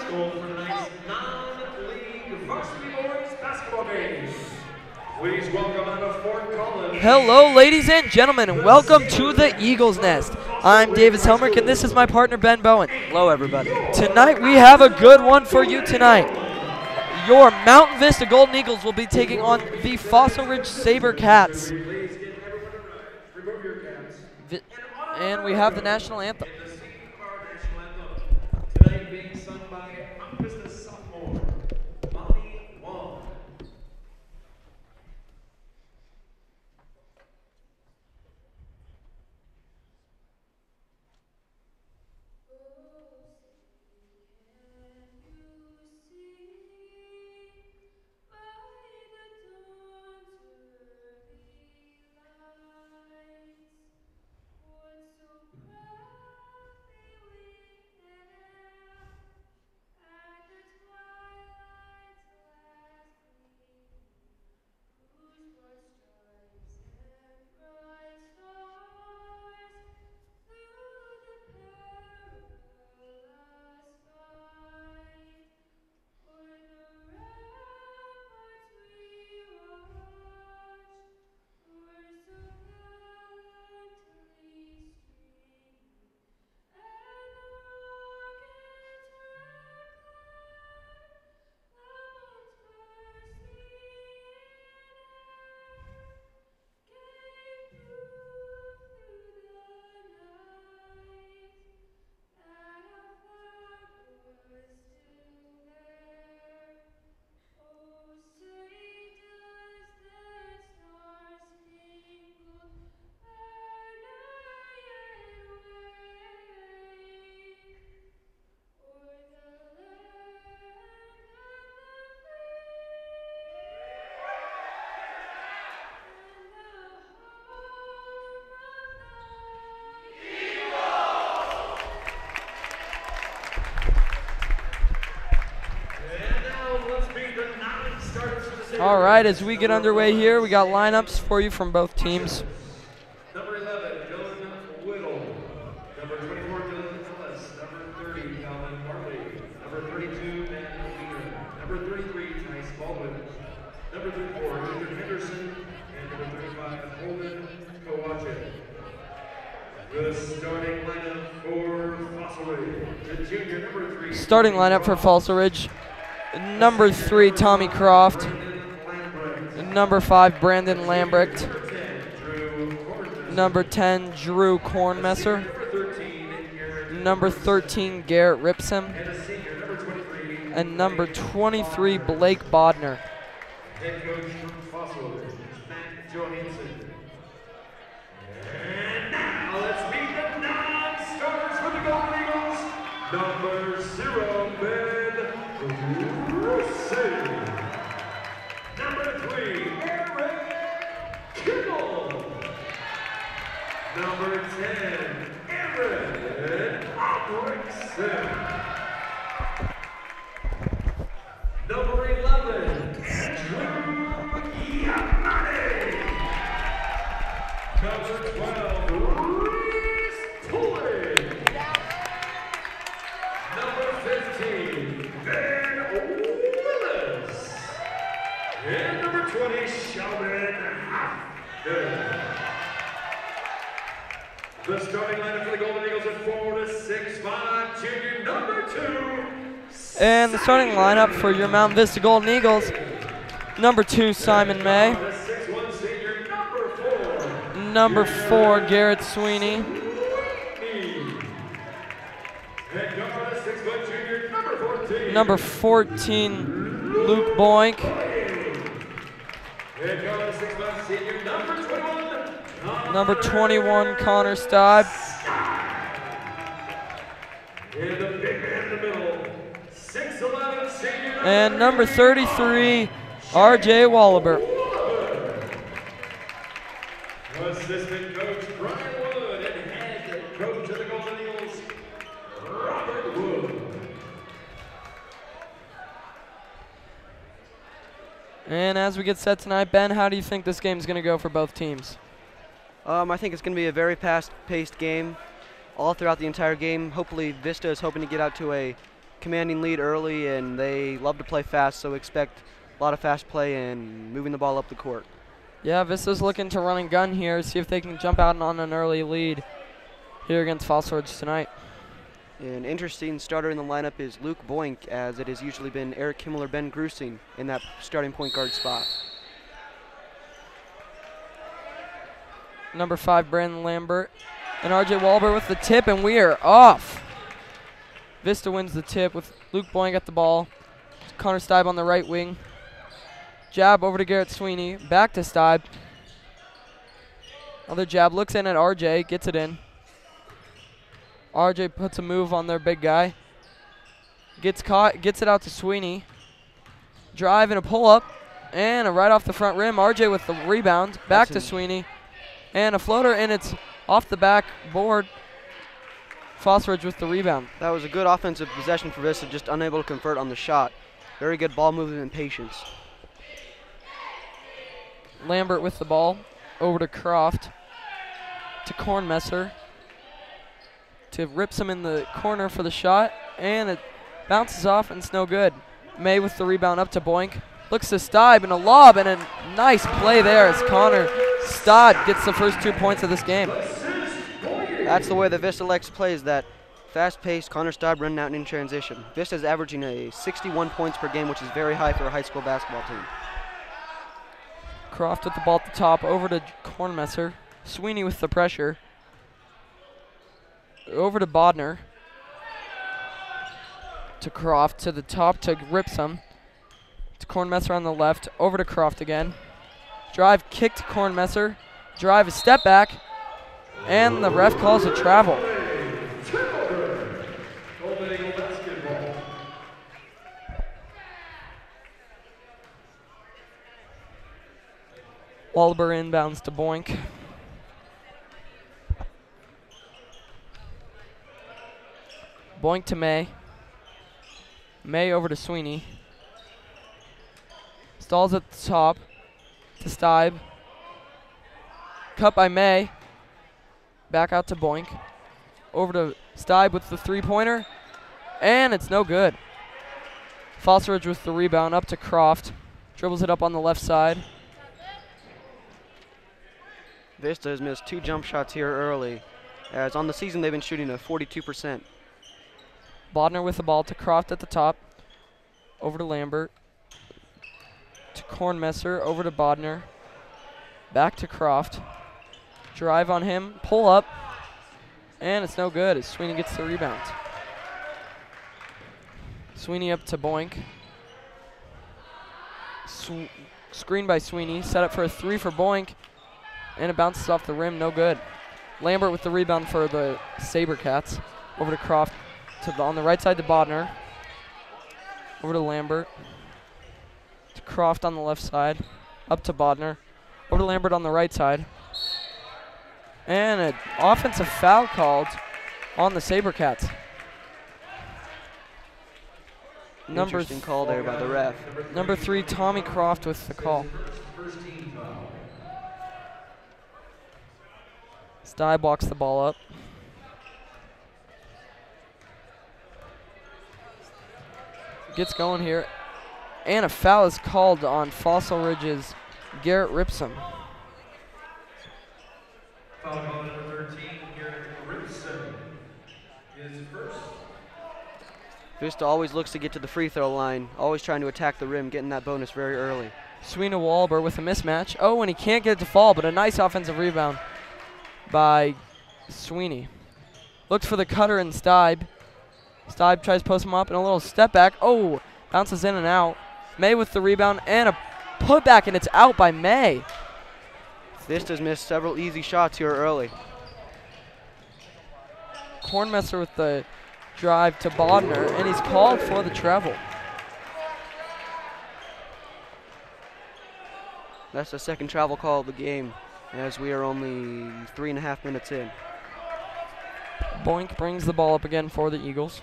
school for tonight's non-league varsity boys basketball games. Please welcome out of Fort Collins. Hello, ladies and gentlemen, and welcome to the Eagle's Nest. I'm Davis Helmrich, and this is my partner, Ben Bowen. Hello, everybody. Tonight, we have a good one for you tonight. Your Mountain Vista Golden Eagles will be taking on the Fossil Ridge SABERCATS. And we have the national anthem. Tonight being sung by Vista sophomore, Molly Wong. All right, as we get underway here, we got lineups for you from both teams. Number 11, Dylan Whittle. Number 24, Dylan Ellis. Number 30, Calvin Marley. Number 32, Dan Wiener. Number 33, Tice Baldwin. Number 34, Ethan Henderson. And number 35, Holden Kowacek. The starting lineup for Fossil Ridge. The junior number 3. Starting lineup for Fossil Ridge. Number 3, Tommy Croft. Number 5, Brandon Lambrecht. Number 10, Drew Kornmesser. Number 13, Garrett Ripsam. And number 23, Blake Bodner. Head coach from Fossil Ridge, Matt Johansson. And now let's meet the non-starters for the Golden Eagles. Number 0, Ben Russell. Number 3, Eric Kittle. Number 10, Aaron Albrechtson. Number 11, Andrew Yamane. Number 12, Reese Pullen. Number 15, Ben Willis. And number 20, Sheldon Hafton. The starting lineup for the Golden Eagles at 4 to 6, 5, junior number 2. And the starting lineup for your Mount Vista Golden Eagles. Number 2, Simon May. Number 4, Garrett Sweeney. Number 14, Luke Boink. Number 21, Connor Stibe. And number 33, RJ Wallaber. Assistant coach Brian Wood and head coach of the Golden Eagles, Robert Wood. And as we get set tonight, Ben, how do you think this game is going to go for both teams? I think it's going to be a very fast-paced game all throughout the entire game. Hopefully, Vista is hoping to get out to a commanding lead early, and they love to play fast, so expect a lot of fast play and moving the ball up the court. Yeah, Vista's looking to run and gun here, see if they can jump out on an early lead here against Fossil Ridge tonight. An interesting starter in the lineup is Luke Boink, as it has usually been Eric Kimmel or Ben Grusing in that starting point guard spot. Number 5, Brandon Lambert. And RJ Walber with the tip, and we are off. Vista wins the tip with Luke Boink at the ball. Connor Stibe on the right wing. Jab over to Garrett Sweeney. Back to Stibe. Another jab. Looks in at RJ. Gets it in. RJ puts a move on their big guy. Gets caught. Gets it out to Sweeney. Drive and a pull-up. And a right off the front rim. RJ with the rebound. Back to Sweeney. And a floater, and it's off the back board. Fossil Ridge with the rebound. That was a good offensive possession for Vista, just unable to convert on the shot. Very good ball movement and patience. Lambert with the ball. Over to Croft. To Kornmesser. To rips him in the corner for the shot. And it bounces off, and it's no good. May with the rebound up to Boink. Looks to Stibe and a lob, and a nice play there as Connor Stibe gets the first 2 points of this game. That's the way the Vista likes plays, that fast-paced Connor Stibe running out in transition. Vista's averaging 61 points per game, which is very high for a high school basketball team. Croft with the ball at the top, over to Kornmesser. Sweeney with the pressure. Over to Bodner. To Croft, to the top to Ripsum. To Kornmesser on the left, over to Croft again. Drive, kick to Kornmesser. Drive, a step back. And the ref calls a travel. Walber inbounds to Boink. Boink to May. May over to Sweeney. Stalls at the top to Stibe. Cut by May. Back out to Boink. Over to Stibe with the three-pointer. And it's no good. Fossil Ridge with the rebound up to Croft. Dribbles it up on the left side. Vista has missed 2 jump shots here early, as on the season they've been shooting at 42%. Bodner with the ball to Croft at the top. Over to Lambert. To Kornmesser. Over to Bodner. Back to Croft. Drive on him. Pull up. And it's no good as Sweeney gets the rebound. Sweeney up to Boink. Screen by Sweeney. Set up for a 3 for Boink. And it bounces off the rim. No good. Lambert with the rebound for the SABERCATS. Over to Croft. On the right side to Bodner. Over to Lambert. To Croft on the left side. Up to Bodner. Over to Lambert on the right side. And an offensive foul called on the SABERCATS. Interesting call there by the ref. Number 3, Tommy Croft with the call. Stibe walks the ball up. Gets going here. And a foul is called on Fossil Ridge's Garrett Ripsum. Foul call number 13, Garrett Ripsum is first. Vista always looks to get to the free throw line, always trying to attack the rim, getting that bonus very early. Sweeney Walber with a mismatch. Oh, and he can't get it to fall, but a nice offensive rebound by Sweeney. Looks for the cutter and Stibe. Stibe tries to post him up and a little step back. Oh, bounces in and out. May with the rebound and a putback, and it's out by May. Vista's missed several easy shots here early. Kornmesser with the drive to Bodner, and he's called for the travel. That's the second travel call of the game, as we are only 3.5 minutes in. Boink brings the ball up again for the Eagles.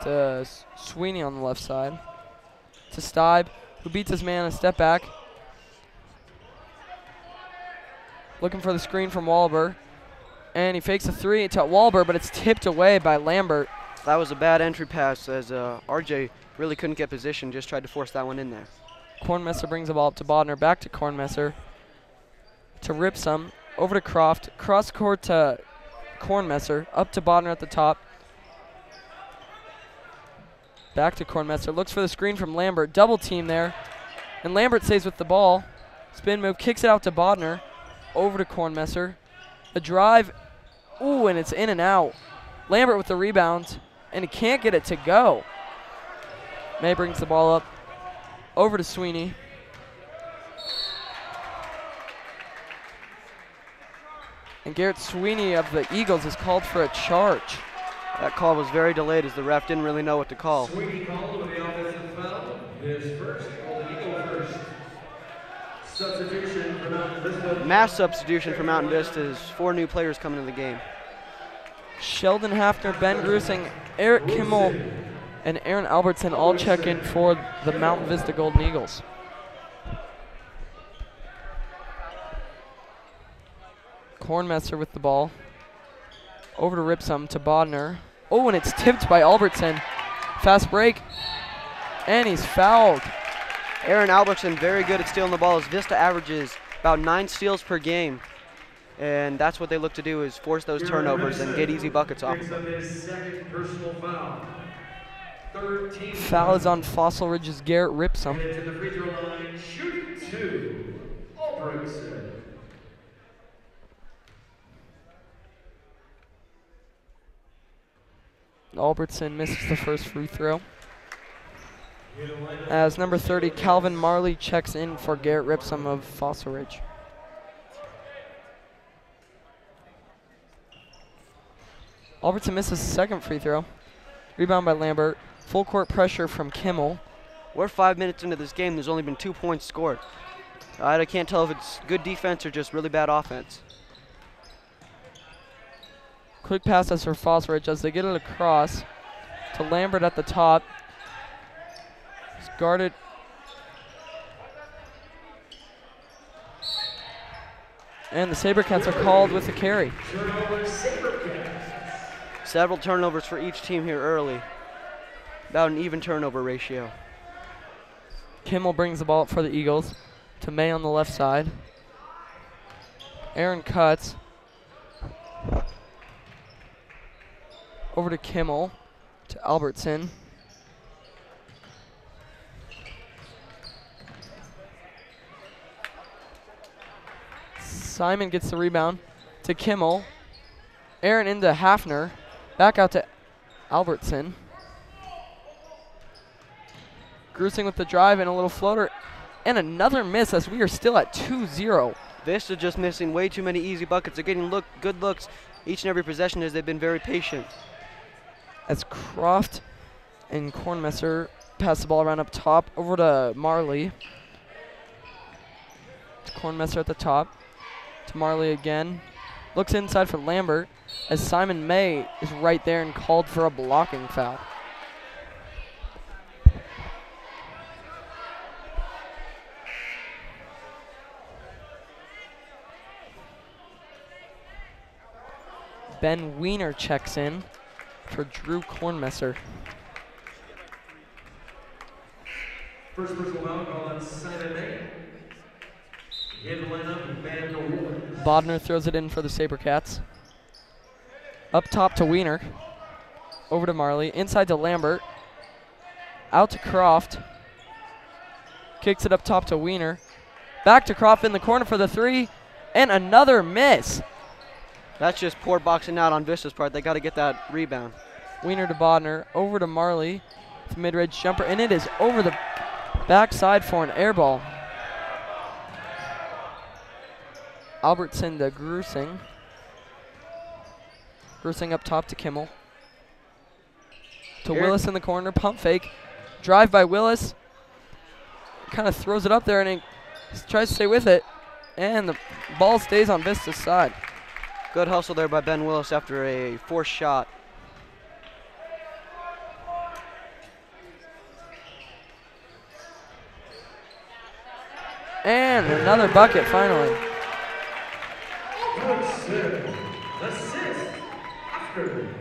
To Sweeney on the left side. To Stibe, who beats his man a step back. Looking for the screen from Walber. And he fakes a three to Wahlberg, but it's tipped away by Lambert. That was a bad entry pass as RJ really couldn't get position, just tried to force that one in there. Kornmesser brings the ball up to Bodner, back to Kornmesser, to Ripsum, over to Croft, cross court to Kornmesser, up to Bodner at the top. Back to Kornmesser, looks for the screen from Lambert, double team there, and Lambert stays with the ball. Spin move, kicks it out to Bodner, over to Kornmesser. A drive, ooh, and it's in and out. Lambert with the rebound, and he can't get it to go. May brings the ball up, over to Sweeney. And Garrett Sweeney of the Eagles is called for a charge. That call was very delayed as the ref didn't really know what to call. Sweeney called with the offensive foul. His first, Golden Eagle first. Substitution for Mountain Vista. Mass substitution for Mountain Vista is 4 new players coming into the game. Sheldon Hafner, Ben Grusing, Eric Kimmel, and Aaron Albertson all check in for the Mountain Vista Golden Eagles. Kornmesser with the ball. Over to Ripsum, to Bodner. Oh, and it's tipped by Albertson. Fast break, and he's fouled. Aaron Albertson very good at stealing the ball as Vista averages about 9 steals per game. And that's what they look to do, is force those turnovers and get easy buckets off of them. Foul is on Fossil Ridge's Garrett Ripsum. And to the free throw line, shoot 2, Albrechtson. Albertson misses the first free throw. As number 30, Calvin Marley, checks in for Garrett Ripsum of Fossil Ridge. Albertson misses the second free throw. Rebound by Lambert. Full court pressure from Kimmel. We're 5 minutes into this game. There's only been 2 points scored. I can't tell if it's good defense or just really bad offense. Quick passes for Fossil Ridge as they get it across to Lambert at the top. He's guarded. And the SABERCATS are called with the carry. Several turnovers for each team here early. About an even turnover ratio. Kimmel brings the ball up for the Eagles to May on the left side. Aaron cuts. Over to Kimmel, to Albertson. Simon gets the rebound to Kimmel. Aaron into Hafner. Back out to Albertson. Grusing with the drive and a little floater. And another miss as we are still at 2-0. Vista just missing way too many easy buckets. They're getting good looks each and every possession as they've been very patient. As Croft and Kornmesser pass the ball around up top, over to Marley. To Kornmesser at the top. To Marley again. Looks inside for Lambert as Simon May is right there and called for a blocking foul. Ben Wiener checks in for Drew Kornmesser. First personal foul call on Simon May. In the lineup, Vandal Woods. Bodner throws it in for the SABERCATS. Up top to Wiener. Over to Marley. Inside to Lambert. Out to Croft. Kicks it up top to Wiener. Back to Croft in the corner for the three. And another miss. That's just poor boxing out on Vista's part. They got to get that rebound. Wiener to Bodner. Over to Marley. Mid-range jumper. And it is over the backside for an air ball. Albertson to Grusing. Grusing up top to Kimmel. To Willis in the corner. Pump fake. Drive by Willis. Kind of throws it up there and he tries to stay with it. And the ball stays on Vista's side. Good hustle there by Ben Willis after a forced shot. And another bucket finally. The Ackerman.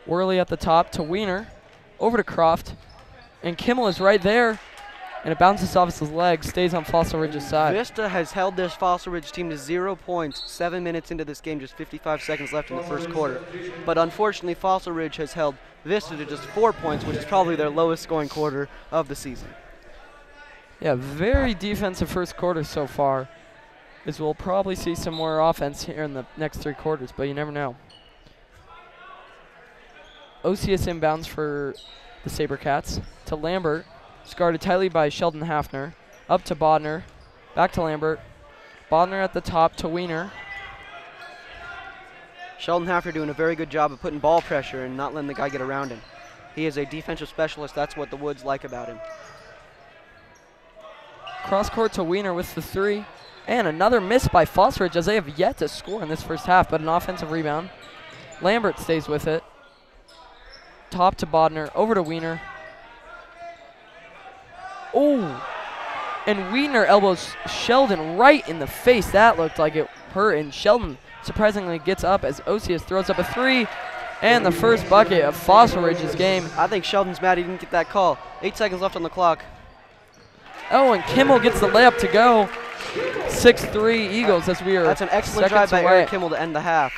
Worley at the top to Wiener. Over to Croft. And Kimmel is right there. And it bounces off his leg, stays on Fossil Ridge's side. Vista has held this Fossil Ridge team to 0 points 7 minutes into this game, just 55 seconds left in the first quarter. But unfortunately, Fossil Ridge has held Vista to just 4 points, which is probably their lowest scoring quarter of the season. Yeah, very defensive first quarter so far. As we'll probably see some more offense here in the next 3 quarters, but you never know. OCS inbounds for the SABERCATS to Lambert. It's guarded tightly by Sheldon Hafner. Up to Bodner. Back to Lambert. Bodner at the top to Wiener. Sheldon Hafner doing a very good job of putting ball pressure and not letting the guy get around him. He is a defensive specialist. That's what the Woods like about him. Cross court to Wiener with the 3. And another miss by Fossil Ridge as they have yet to score in this first half, but an offensive rebound. Lambert stays with it. Top to Bodner, over to Wiener. Oh, and Wiener elbows Sheldon right in the face. That looked like it hurt, and Sheldon surprisingly gets up as Osius throws up a 3, and the first bucket of Fossil Ridge's game. I think Sheldon's mad he didn't get that call. 8 seconds left on the clock. Oh, and Kimmel gets the layup to go. 6-3 Eagles as we are That's an excellent drive by Eric Kimmel to end the half.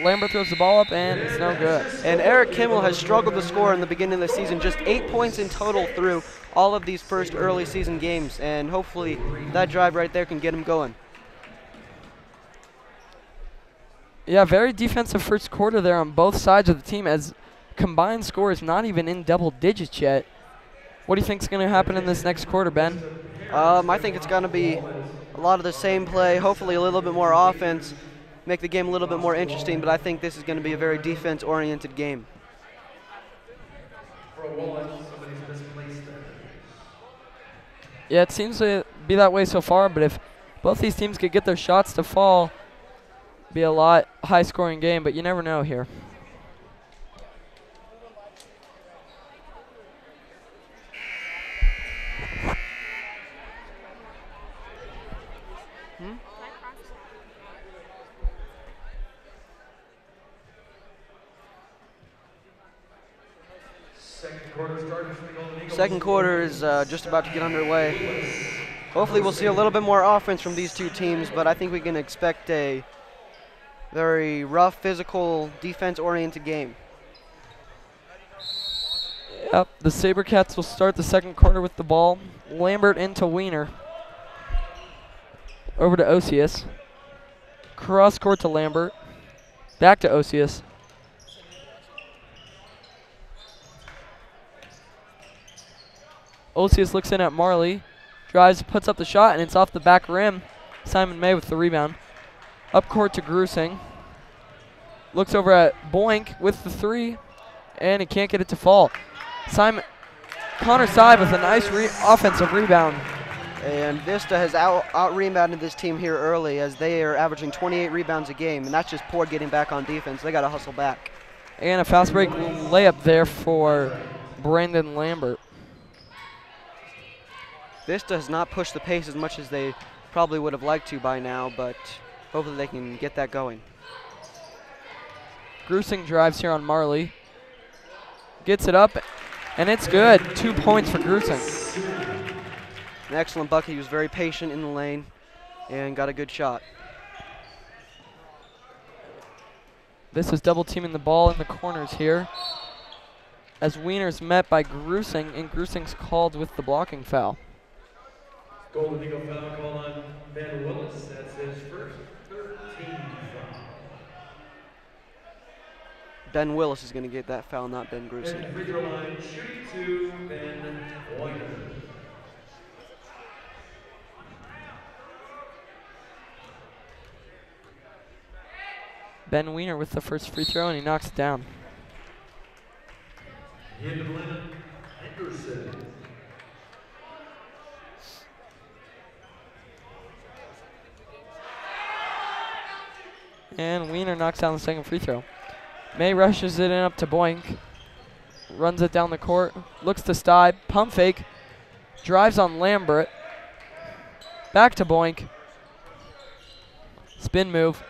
Lambert throws the ball up, and it's no good. And Eric Kimmel has struggled to score in the beginning of the season. Just 8 points in total through all of these first early season games. And hopefully that drive right there can get him going. Yeah, very defensive first quarter there on both sides of the team as combined score is not even in double digits yet. What do you think is going to happen in this next quarter, Ben? I think it's going to be a lot of the same play, hopefully a little bit more offense, make the game a little bit more interesting, but I think this is going to be a very defense-oriented game. Yeah, it seems to be that way so far, but if both these teams could get their shots to fall, be a lot high-scoring game, but you never know here. Second quarter is just about to get underway. Hopefully we'll see a little bit more offense from these two teams, but I think we can expect a very rough, physical, defense-oriented game. Yep, the SABERCATS will start the second quarter with the ball. Lambert into Wiener. Over to Osius. Cross court to Lambert. Back to Osius. Osius looks in at Marley. Drives, puts up the shot, and it's off the back rim. Simon May with the rebound. Up court to Grusing. Looks over at Boink with the 3, and he can't get it to fall. Connor Seib with a nice offensive rebound. And Vista has out-rebounded this team here early as they are averaging 28 rebounds a game, and that's just poor getting back on defense. They got to hustle back. And a fast break layup there for Brandon Lambert. Vista has not pushed the pace as much as they probably would have liked to by now, but hopefully they can get that going. Grusing drives here on Marley. Gets it up, and it's good. 2 points for Grusing. An excellent bucket. He was very patient in the lane and got a good shot. This is double teaming the ball in the corners here as Wiener's met by Grusing, and Grusing's called with the blocking foul. Golden Eagle foul call on Ben Willis. That's his first 13 foul. Ben Willis is going to get that foul, not Ben Grusing. And free throw line, shooting to Ben Wiener. Ben Wiener with the first free throw, and he knocks it down. Into Glenn Henderson. And Wiener knocks down the second free throw. May rushes it in up to Boink. runs it down the court, looks to Stibe, pump fake, drives on Lambert, back to Boink, spin move,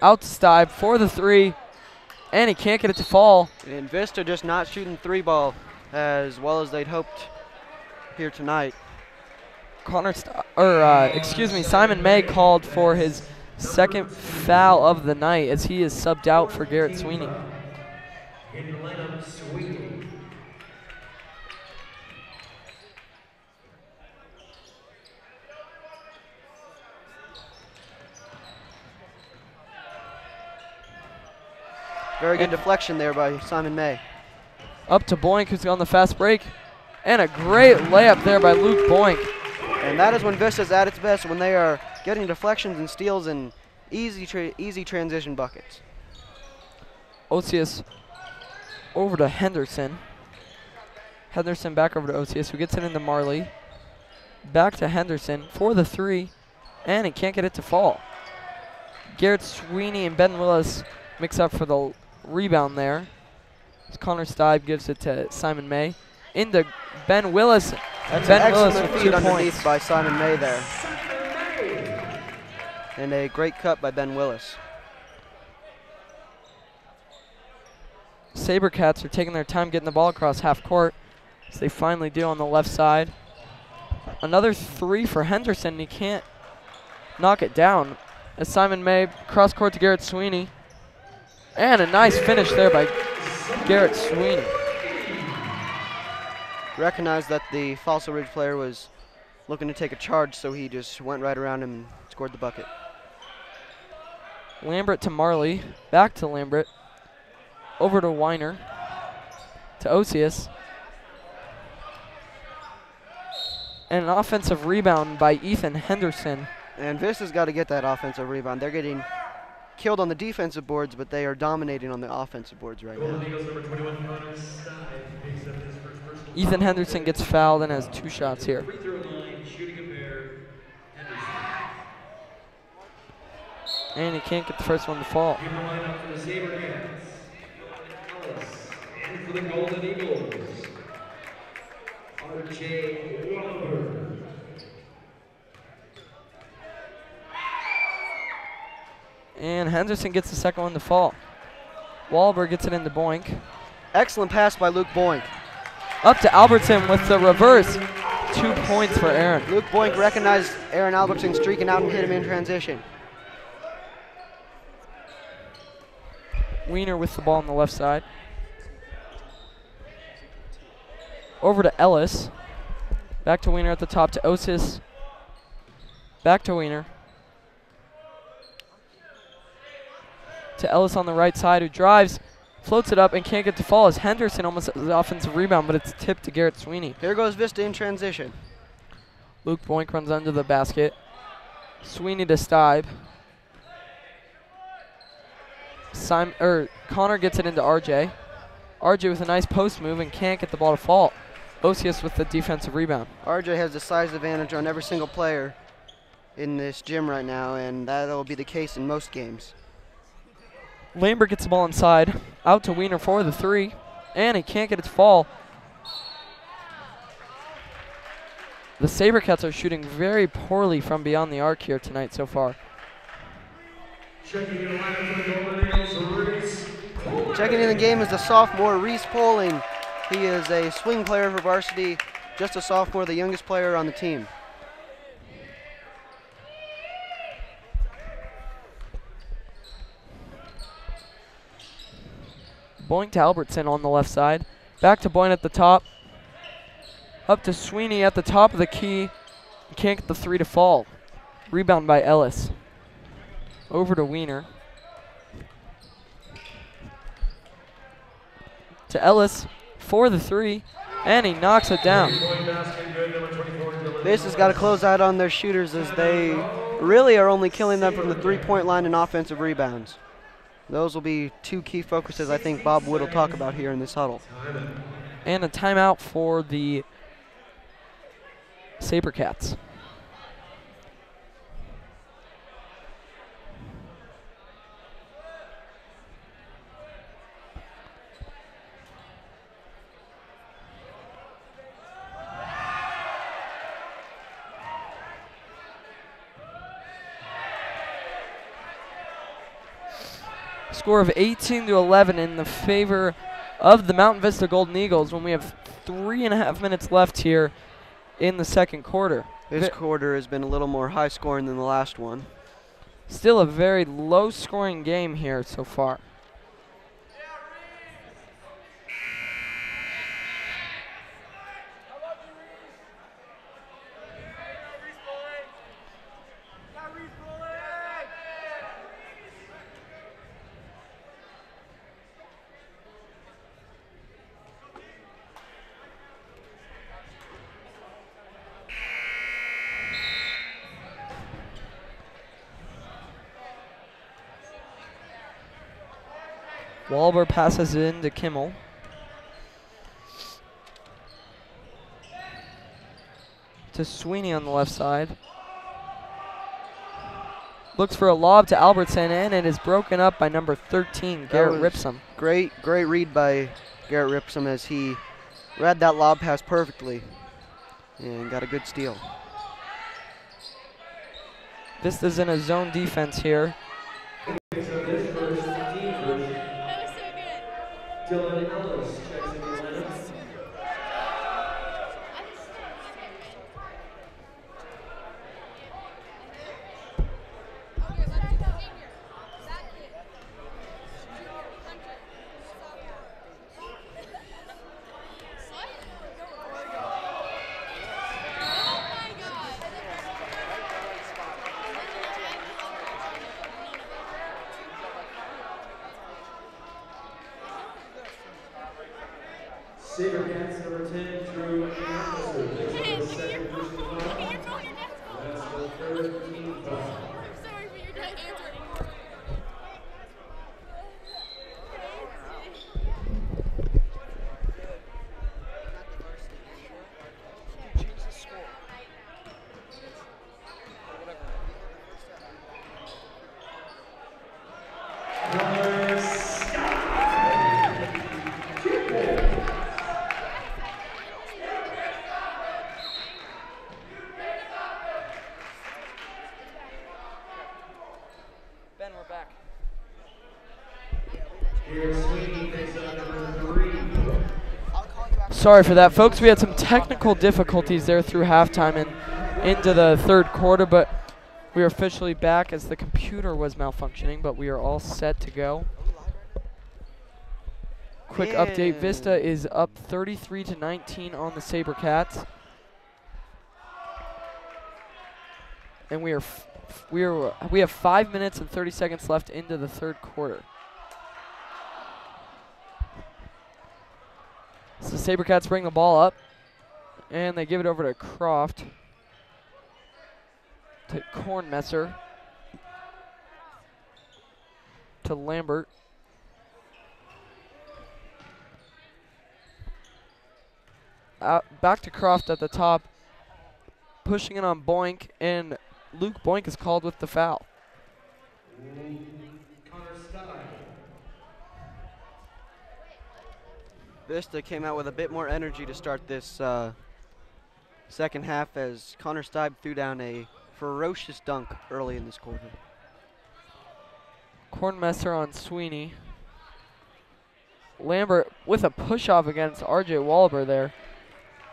out to Stibe for the three, and he can't get it to fall. And Vista just not shooting three ball as well as they'd hoped here tonight. Simon May called for his second foul of the night as he is subbed out for Garrett Sweeney. In the lineup, Sweeney. Very good deflection there by Simon May. Up to Boink, who's on the fast break. And a great layup there by Luke Boink. And that is when Vista's at its best, when they are getting deflections and steals and easy transition buckets. Osius over to Henderson. Henderson back over to Osius, who gets it into Marley. Back to Henderson for the three, and he can't get it to fall. Garrett Sweeney and Ben Willis mix up for the rebound there. As Connor Stibe gives it to Simon May. Into Ben Willis. That's Ben an Willis excellent with feed 2 underneath points. by Simon May there. And a great cut by Ben Willis. SABERCATS are taking their time getting the ball across half court, as they finally do on the left side. Another three for Henderson, and he can't knock it down. As Simon May cross court to Garrett Sweeney. And a nice finish there by Garrett Sweeney. Recognized that the Fossil Ridge player was looking to take a charge, so he just went right around him and scored the bucket. Lambert to Marley, back to Lambert, over to Weiner, to Osius. And an offensive rebound by Ethan Henderson. And Vista's got to get that offensive rebound. They're getting killed on the defensive boards, but they are dominating on the offensive boards right now. Ethan Henderson gets fouled and has 2 shots here. Free throw line, shooting a pair, Henderson. And he can't get the first one to fall. In the lineup for the SABERCATS, Ellis. And for the Golden Eagles, R.J. Wahlberg. And Henderson gets the second one to fall. Wahlberg gets it into Boink. Excellent pass by Luke Boink. Up to Albertson with the reverse. 2 points for Aaron. Luke Boink recognized Aaron Albertson streaking out and hit him in transition. Weiner with the ball on the left side. Over to Ellis. Back to Weiner at the top to Osis. Back to Weiner. To Ellis on the right side, who drives, floats it up, and can't get to fall as Henderson almost has the offensive rebound, but it's tipped to Garrett Sweeney. Here goes Vista in transition. Luke Boink runs under the basket. Sweeney to Stibe. Connor gets it into RJ. RJ with a nice post move and can't get the ball to fall. Osius with the defensive rebound. RJ has the size advantage on every single player in this gym right now, and that will be the case in most games. Lambert gets the ball inside. Out to Weiner for the three. And he can't get it to fall. The SABERCATS are shooting very poorly from beyond the arc here tonight so far. Checking in the lineup for the Golden Eagles, Reese Poling. Checking in the game is the sophomore Reese Poling. He is a swing player for varsity, just a sophomore, the youngest player on the team. Boink to Albertson on the left side. Back to Boyne at the top. Up to Sweeney at the top of the key. Can't get the three to fall. Rebound by Ellis. Over to Weiner. To Ellis for the three. And he knocks it down. This has got to close out on their shooters, as they really are only killing them from the three-point line and offensive rebounds. Those will be two key focuses I think Bob Wood will talk about here in this huddle. And a timeout for the SABERCATS. score of 18-11 in the favor of the Mountain Vista Golden Eagles when we have 3.5 minutes left here in the second quarter. This quarter has been a little more high scoring than the last one. Still a very low scoring game here so far. Wahlberg passes it in to Kimmel. To Sweeney on the left side. Looks for a lob to Albertson, and it is broken up by number 13, Garrett Ripsum. Great read by Garrett Ripsum as he read that lob pass perfectly and got a good steal. Vista's in a zone defense here. Dylan Ellis checks in the lineup. SABERCATS number 10, Drew Anderson, picks up the second personal foul. That's the third team foul. I'm sorry, but you're not answering. Ben, we're back. Here, Sweeney picks up number 3. Sorry for that, folks. We had some technical difficulties there through halftime and into the third quarter, but we are officially back as the computer was malfunctioning, but we are all set to go. Quick update, Vista is up 33-19 on the SABERCATS. And we have 5 minutes and 30 seconds left into the third quarter. So the SABERCATS bring the ball up, and they give it over to Croft, to Kornmesser, to Lambert. Back to Croft at the top, pushing it on Boink, and Luke Boink is called with the foul. Vista came out with a bit more energy to start this second half as Connor Stibe threw down a ferocious dunk early in this quarter. Kornmesser on Sweeney. Lambert with a push-off against RJ Wahlberg there,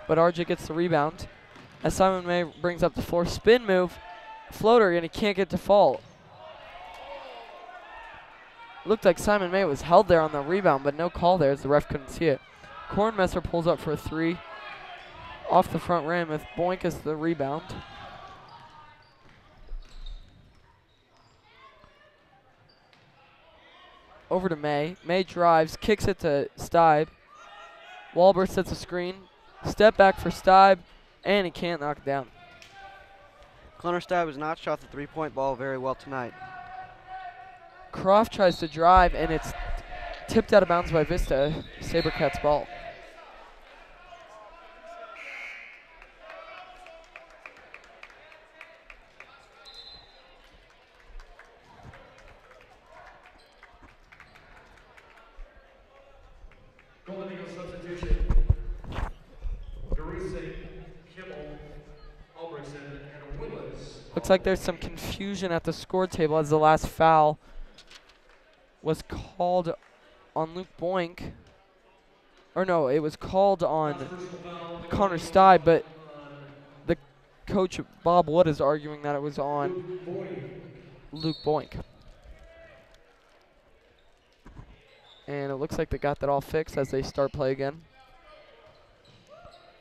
but RJ gets the rebound. As Simon May brings up the floor, spin move, floater, and he can't get to fall. Looked like Simon May was held there on the rebound, but no call there as the ref couldn't see it. Kornmesser pulls up for a three off the front rim with Boink as the rebound. Over to May. May drives, kicks it to Stibe. Wahlberg sets a screen. Step back for Stibe, and he can't knock it down. Connor Stibe has not shot the three-point ball very well tonight. Croft tries to drive, and it's tipped out of bounds by Vista. SABERCATS ball. Golden Eagles substitution. Darusik, Kimmel, Albrechtson, and Willis. Looks like there's some confusion at the score table as the last foul was called on Luke Boink. Or no, it was called on Connor Stye, but the coach Bob Wood is arguing that it was on Luke Boink. And it looks like they got that all fixed as they start play again.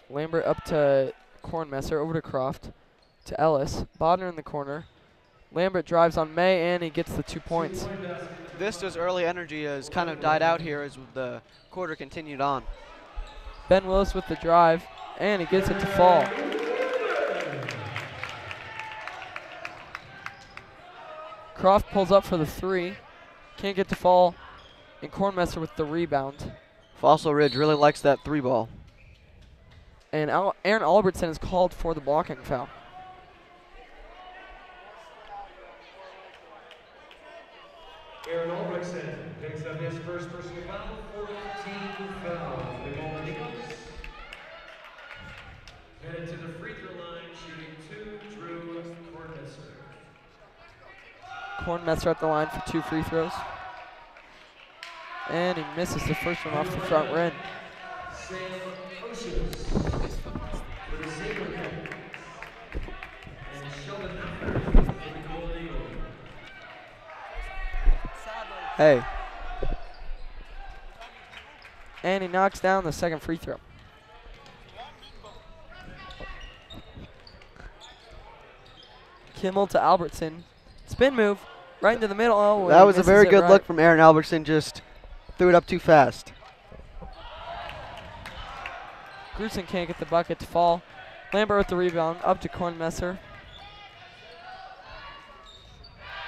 Lambert up to Kornmesser, over to Croft, to Ellis. Bodner in the corner. Lambert drives on May, and he gets the 2 points. Vista's early energy has kind of died out here as the quarter continued on. Ben Willis with the drive, and he gets it to fall. Croft pulls up for the 3. Can't get to fall. And Kornmesser with the rebound. Fossil Ridge really likes that 3 ball. And Aaron Albertson is called for the blocking foul. Aaron Albertson picks up his first personal foul, 14 fouls. The Golden Eagles headed to the free throw line, shooting 2, Drew Kornmesser. Kornmesser at the line for 2 free throws. And he misses the first one off the front rim. Sam Oceans for the SABERCATS. And Sheldon Miller for the Golden Eagles. Hey. And he knocks down the second free throw. Kimmel to Albertson. Spin move right into the middle. Oh, That was a very good right. look from Aaron Albertson, just threw it up too fast. Grusin can't get the bucket to fall. Lambert with the rebound, up to Kornmesser.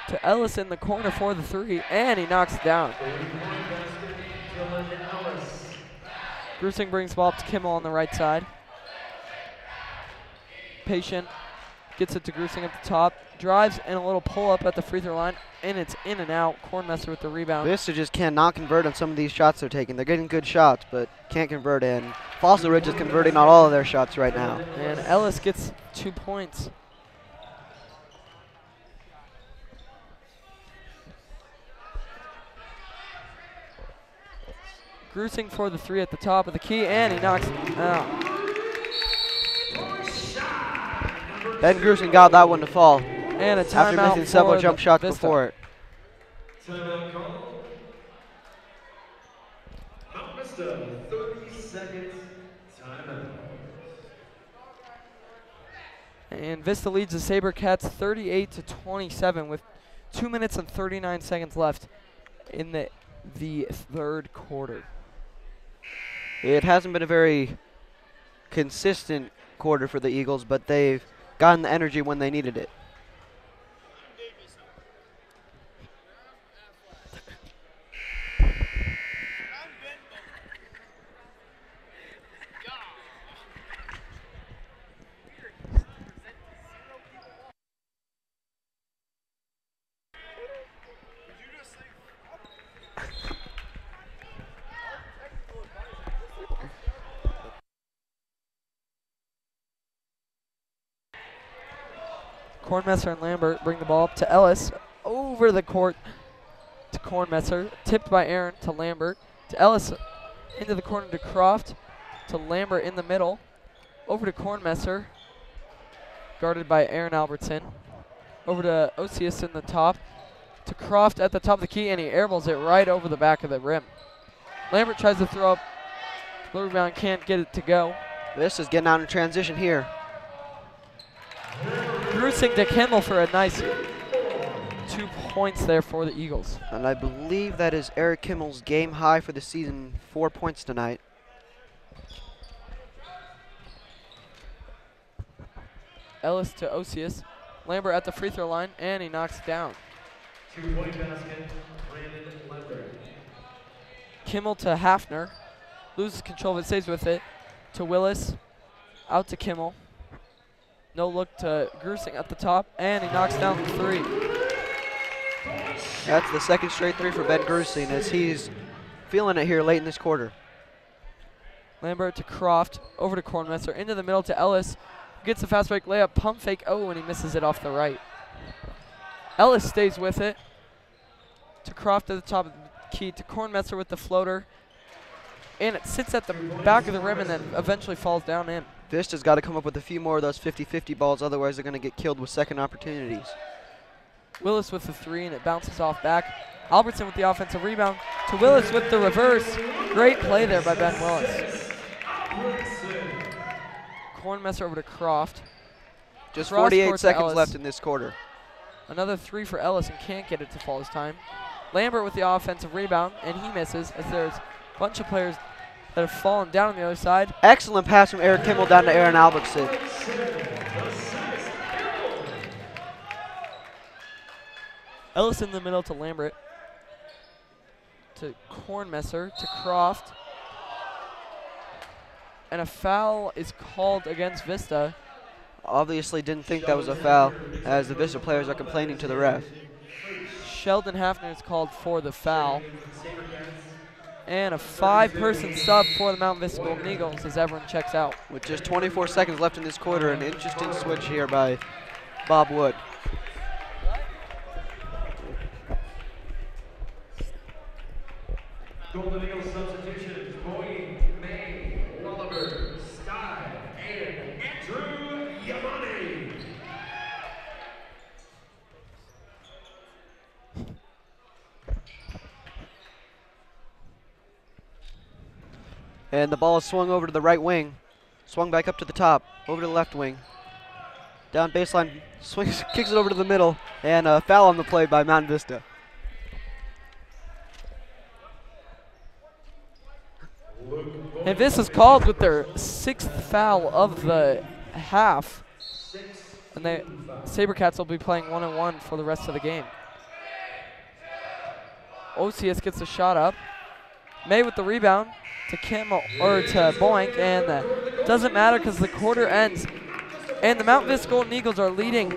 To Ellis in the corner for the 3, and he knocks it down. Grusing brings the ball up to Kimmel on the right side. Patient gets it to Grusing at the top. Drives and a little pull up at the free throw line, and it's in and out. Kornmesser with the rebound. Vista just cannot convert on some of these shots they're taking. They're getting good shots, but can't convert in. Fossil Ridge is converting on all of their shots right now. And Ellis gets 2 points. Grusing for the 3 at the top of the key, and he knocks it out. Ben Grusing got that one to fall And a after timeout missing several for jump shots Vista. before it. Timeout call. Mount Vista, 30 seconds. Timeout. And Vista leads the SABERCATS 38-27 with 2 minutes and 39 seconds left in the third quarter. It hasn't been a very consistent quarter for the Eagles, but they've gotten the energy when they needed it. Kornmesser and Lambert bring the ball up to Ellis. Over the court to Kornmesser. Tipped by Aaron to Lambert. To Ellis into the corner to Croft. To Lambert in the middle. Over to Kornmesser. Guarded by Aaron Albertson. Over to Osius in the top. To Croft at the top of the key, and he airballs it right over the back of the rim. Lambert tries to throw up. The rebound can't get it to go. This is getting out in transition here. Grusing to Kimmel for a nice 2 points there for the Eagles. And I believe that is Eric Kimmel's game high for the season, 4 points tonight. Ellis to Osius. Lambert at the free throw line, and he knocks it down. 2-point basket, Brandon Lambert. Kimmel to Hafner. Loses control, but stays with it. To Willis. Out to Kimmel. No look to Grusing at the top, and he knocks down the 3. That's the second straight 3 for Ben Grusing as he's feeling it here late in this quarter. Lambert to Croft. Over to Kornmesser. Into the middle to Ellis. Gets the fast break layup. Pump fake. Oh, and he misses it off the right. Ellis stays with it. To Croft at the top key to Kornmesser with the floater. And it sits at the back of the rim and then eventually falls down in. Vista's got to come up with a few more of those 50-50 balls, otherwise they're going to get killed with second opportunities. Willis with the 3, and it bounces off back. Albertson with the offensive rebound to Willis with the reverse. Great play there by Ben Willis. Kornmesser over to Croft. Just Cross 48 court to seconds Ellis. left in this quarter. Another 3 for Ellis and can't get it to fall this time. Lambert with the offensive rebound, and he misses as there's a bunch of players that have fallen down on the other side. Excellent pass from Eric Kimmel down to Aaron Albertson. Ellis in the middle to Lambert. To Kornmesser, to Croft. And a foul is called against Vista. Obviously didn't think that was a foul, as the Vista players are complaining to the ref. Sheldon Hafner is called for the foul. And a 5-person sub for the Mount Vista Golden Eagles as everyone checks out. With just 24 seconds left in this quarter, an interesting switch here by Bob Wood. Golden Eagles substitutions, Boyd, May, Oliver, Stein, and Andrew Yamani. And the ball is swung over to the right wing. Swung back up to the top, over to the left wing. Down baseline, swings, kicks it over to the middle, and a foul on the play by Mount Vista. And this is called with their 6th foul of the half. And the SABERCATS will be playing 1-on-1 for the rest of the game. OCS gets the shot up. May with the rebound to to Boink, and doesn't matter because the quarter ends. And the Mount Vista Golden Eagles are leading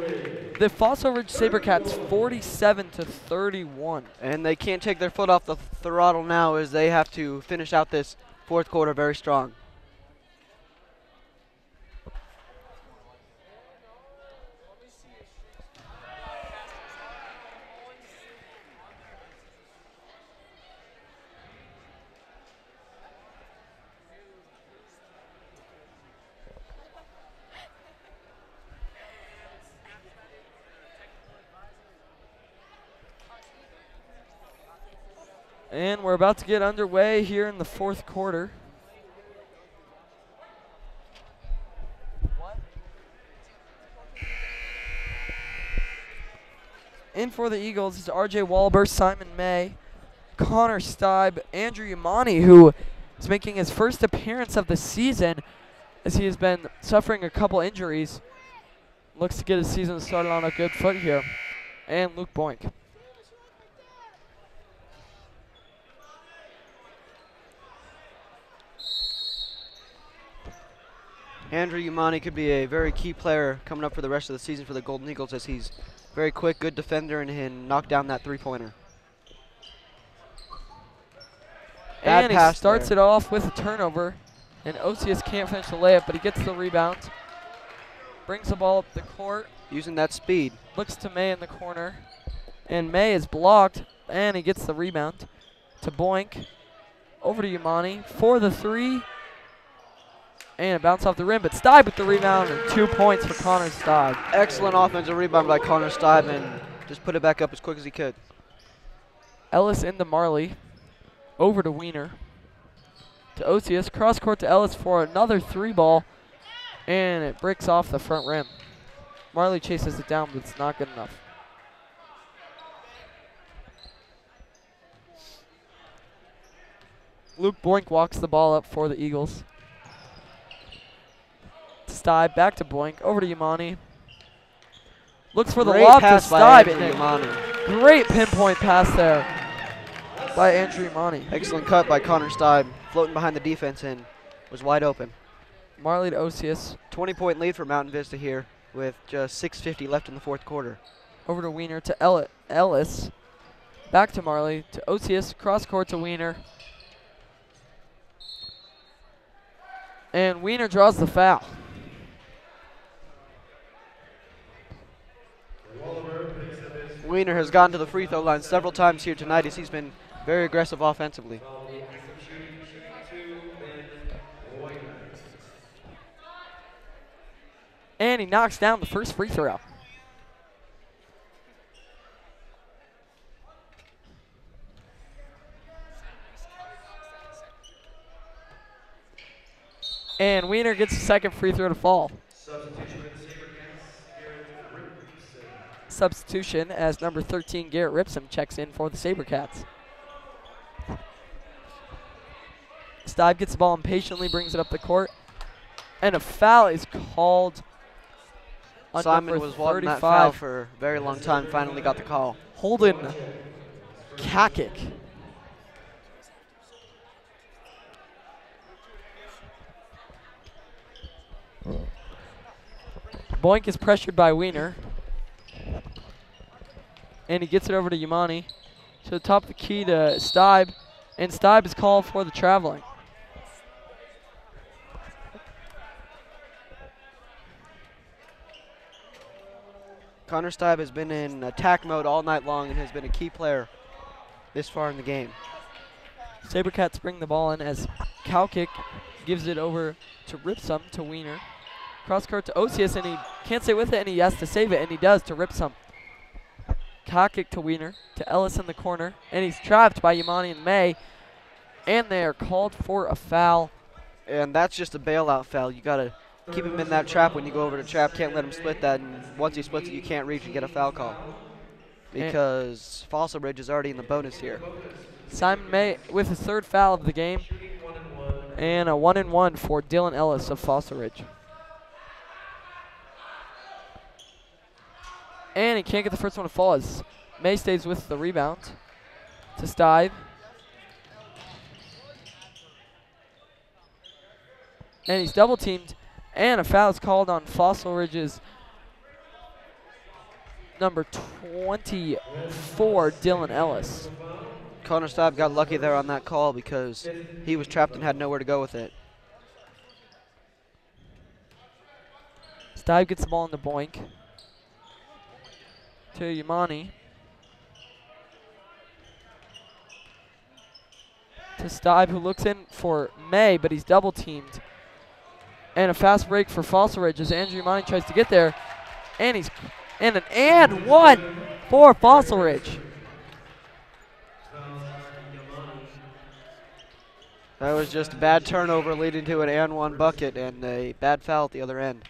the Fossil Ridge SABERCATS 47-31. And they can't take their foot off the throttle now, as they have to finish out this fourth quarter very strong. And we're about to get underway here in the fourth quarter. In for the Eagles is R.J. Wahlberg, Simon May, Connor Steib, Andrew Yamani, who is making his first appearance of the season as he has been suffering a couple injuries. Looks to get his season started on a good foot here. And Luke Boink. Andrew Yamani could be a very key player coming up for the rest of the season for the Golden Eagles, as he's very quick, good defender, and can knock down that three-pointer. And he starts it off with a turnover, and OCS can't finish the layup, but he gets the rebound. Brings the ball up the court. Using that speed. Looks to May in the corner, and May is blocked, and he gets the rebound to Boink. Over to Yamani for the 3. And a bounce off the rim, but Steib with the rebound, and 2 points for Connor Steib. Excellent offensive rebound by Connor Steib, and just put it back up as quick as he could. Ellis into Marley. Over to Wiener. To Osius. Cross court to Ellis for another 3 ball, and it breaks off the front rim. Marley chases it down, but it's not good enough. Luke Boink walks the ball up for the Eagles. Steib back to Boink, over to Yamani. Looks for the lob to Steib. Great pinpoint pass there by Andrew Yamani. Excellent cut by Connor Steib, floating behind the defense and was wide open. Marley to Osius. 20-point lead for Mountain Vista here with just 6:50 left in the fourth quarter. Over to Wiener to Ellis. Back to Marley to Osius. Cross court to Wiener. And Wiener draws the foul. Wiener has gone to the free throw line several times here tonight, as he's been Very aggressive offensively. Foul on the act of shooting 2, Ben Boyer. And he knocks down the first free throw. And Wiener gets the second free throw to fall. Substitution for the SABERCATS, Garrett Ripson. Substitution as number 13, Garrett Ripson, checks in for the SABERCATS. Stibe gets the ball impatiently, brings it up the court. And a foul is called on Simon number was wanting that 35. foul for a very long time, finally got the call. Holden Kakic. Boink is pressured by Wiener. And he gets it over to Yamani. To the top of the key to Stibe. And Stibe is called for the traveling. Connor Stibe has been in attack mode all night long and has been a key player this far in the game. SABERCATS bring the ball in as Kakic gives it over to Ripsum to Wiener. Cross court to Osius, and he can't stay with it, and he has to save it, and he does to Ripsum. Kakic to Wiener, to Ellis in the corner, and he's trapped by Yamani and May, and they are called for a foul. And that's just a bailout foul. You gotta keep him in that trap when you go over to trap. Can't let him split that, and once he splits it, you can't reach and get a foul call. Because Fossil Ridge is already in the bonus here. Simon May with his third foul of the game, and a 1-and-1 for Dylan Ellis of Fossil Ridge. And he can't get the first one to fall as May stays with the rebound to Stibe. And he's double teamed, and a foul is called on Fossil Ridge's number 24, Dylan Ellis. Connor Stibe got lucky there on that call because he was trapped and had nowhere to go with it. Stibe gets the ball in the Boink to Yamani. To Stibe, who looks in for May, but he's double teamed. And a fast break for Fossil Ridge as Andrew Yamani tries to get there. And he's and an and one for Fossil Ridge. That was just a bad turnover leading to an and one bucket and a bad foul at the other end.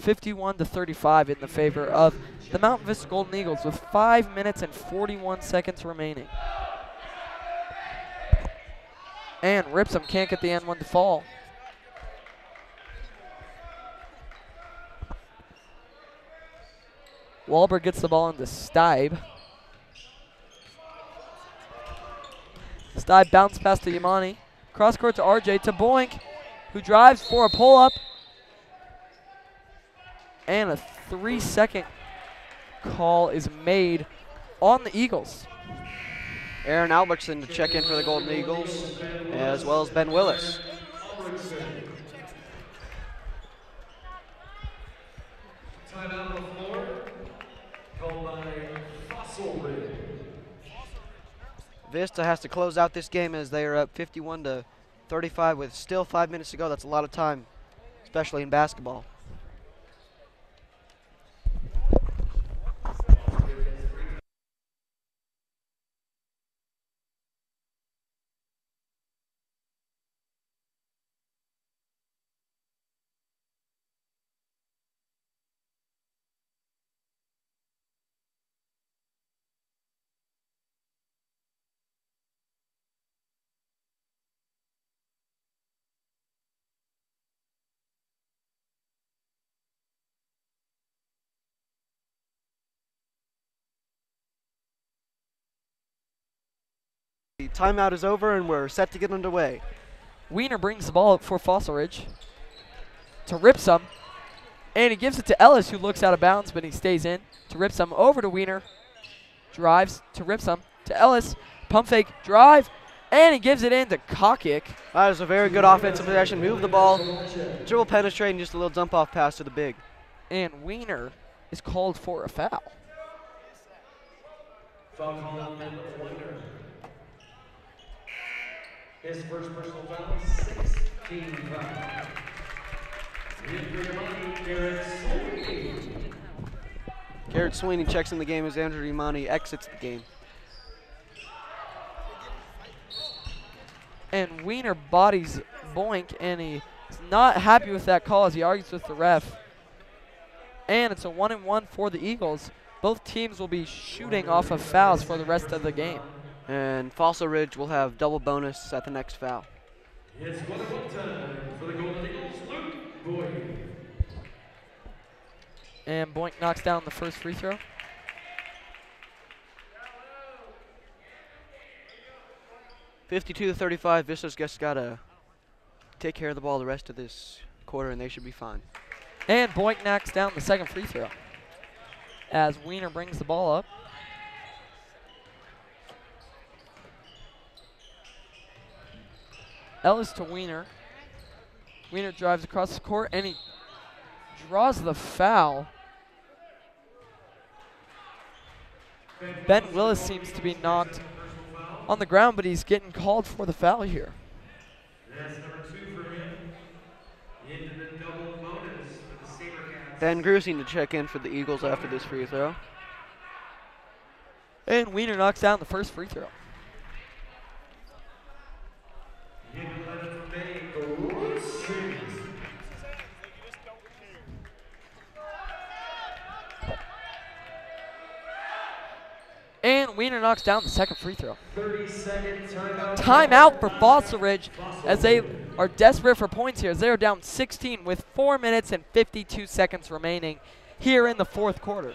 51-35 in the favor of the Mountain Vista Golden Eagles with 5 minutes and 41 seconds remaining. And Ripsum can't get the and one to fall. Wahlberg gets the ball into Stibe. Stibe bounce pass to Yamani. Cross court to RJ to Boink, who drives for a pull-up. And a 3-second call is made on the Eagles. Aaron Albertson to check in for the Golden Eagles, as well as Ben Willis. Time out on the floor, called by Fossil Ridge. Vista has to close out this game as they are up 51-35 with still 5 minutes to go. That's a lot of time, especially in basketball. The timeout is over and we're set to get underway. Wiener brings the ball up for Fossil Ridge to Ripsum, and he gives it to Ellis, who looks out of bounds, but he stays in. To Ripsum, over to Wiener, drives to Ripsum, to Ellis, pump fake, drive, and he gives it in to Kakic. That is a very good offensive possession. Move the ball, dribble penetrating, just a little dump off pass to the big. And Wiener is called for a foul. Foul call on Wiener. His first personal foul, 16 foul. In for your money, Garrett Sweeney. Garrett Sweeney checks in the game as Andrew Imani exits the game. And Wiener bodies Boink, and he's not happy with that call as he argues with the ref. And it's a 1-and-1 for the Eagles. Both teams will be shooting off of fouls for the rest of the game. And Fossil Ridge will have double bonus at the next foul. It's 1-and-1 time for the Golden Eagles, Luke Boyd. And Boink knocks down the first free throw. (52-35). Vista's just got to take care of the ball the rest of this quarter, and they should be fine. And Boink knocks down the second free throw as Wiener brings the ball up. Ellis to Wiener. Wiener drives across the court, and he draws the foul. Ben Willis seems to be knocked on the ground, but he's getting called for the foul here. That's number 2 for him. Into the double bonus for the SABERCATS. Ben Grusing to check in for the Eagles after this free throw. And Wiener knocks down the first free throw. In 11 for Benny Grusing. And Wiener knocks down the second free throw. 30-second timeout. Timeout for Fossil Ridge as they are desperate for points here, as they are down 16 with 4 minutes and 52 seconds remaining here in the fourth quarter.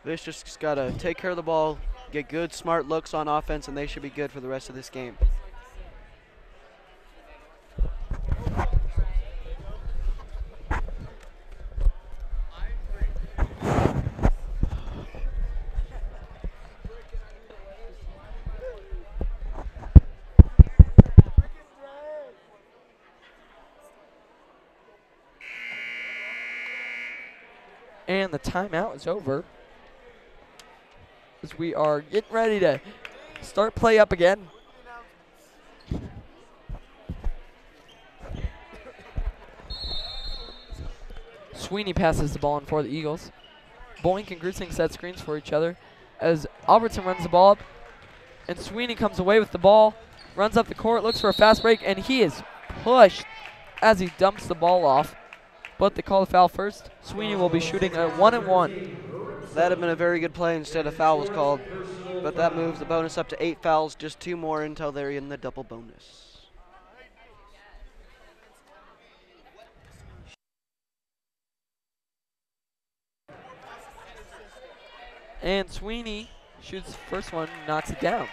Vista's just got to take care of the ball, get good, smart looks on offense, and they should be good for the rest of this game. And the timeout is over as we are getting ready to start play up again. Sweeney passes the ball in for the Eagles. Boink and Grusing set screens for each other as Albertson runs the ball up, and Sweeney comes away with the ball, runs up the court, looks for a fast break, and he is pushed as he dumps the ball off. But they call the foul first. Sweeney will be shooting a 1-and-1. That'd have been a very good play. Instead, a foul was called. But that moves the bonus up to 8 fouls, just 2 more until they're in the double bonus. And Sweeney shoots the first one, knocks it down.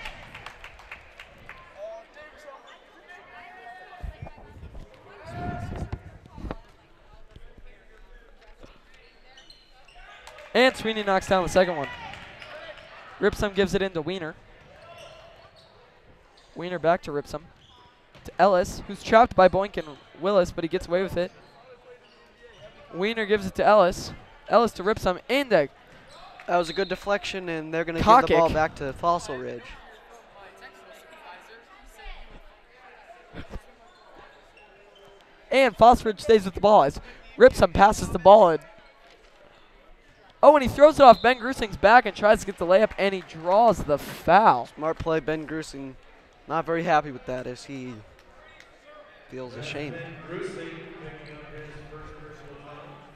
And Sweeney knocks down the second one. Ripsum gives it into Wiener. Wiener back to Ripsum. To Ellis, who's chopped by Boink and Willis, but he gets away with it. Wiener gives it to Ellis. Ellis to Ripsum. And that was a good deflection, and they're going to give the ball back to Fossil Ridge. And Fossil Ridge stays with the ball as Ripsum passes the ball in. Oh, and he throws it off Ben Grusing's back and tries to get the layup, and he draws the foul. Smart play. Ben Grusing not very happy with that as he feels ashamed.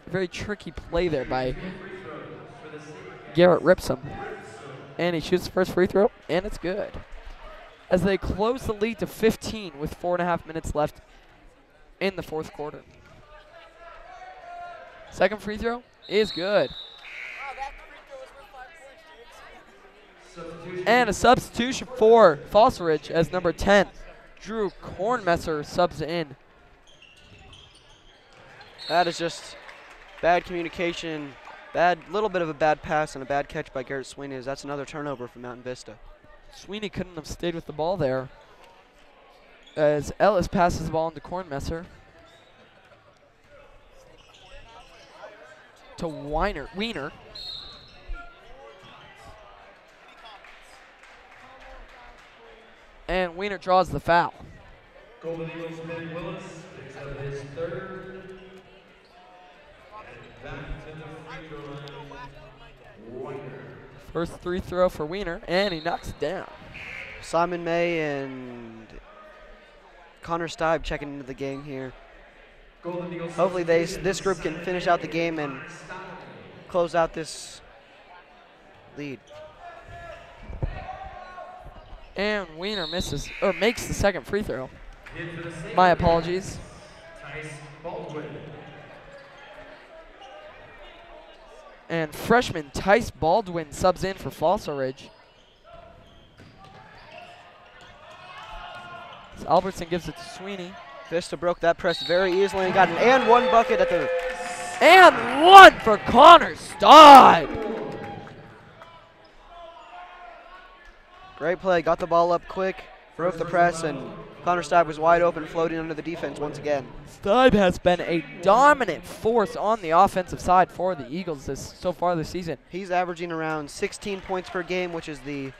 Very tricky play there by Garrett Ripsum. And he shoots the first free throw, and it's good. As they close the lead to 15 with 4.5 minutes left in the fourth quarter. Second free throw is good. And a substitution for Fossil Ridge as number 10, Drew Kornmesser, subs in. That is just bad communication, little bit of a bad pass and a bad catch by Garrett Sweeney, as that's another turnover for Mountain Vista. Sweeney couldn't have stayed with the ball there as Ellis passes the ball into Kornmesser. To Wiener. And Wiener draws the foul. Golden Eagles Ben Willis picks up his third. And back to the free throw line, Weiner. First free throw for Weiner, and he knocks it down. Simon May and Connor Stibe checking into the game here. Hopefully this group can finish out the game and close out this lead. And Weiner misses, or makes the second free throw. My apologies. And freshman Tice Baldwin subs in for Fossil Ridge. So Albertson gives it to Sweeney. Vista broke that press very easily and got an and one bucket at the... And one for Connor Stibe. Great play, got the ball up quick, broke the press, and Connor Stibe was wide open, floating under the defense once again. Stibe has been a dominant force on the offensive side for the Eagles so far this season. He's averaging around 16 points per game, which is the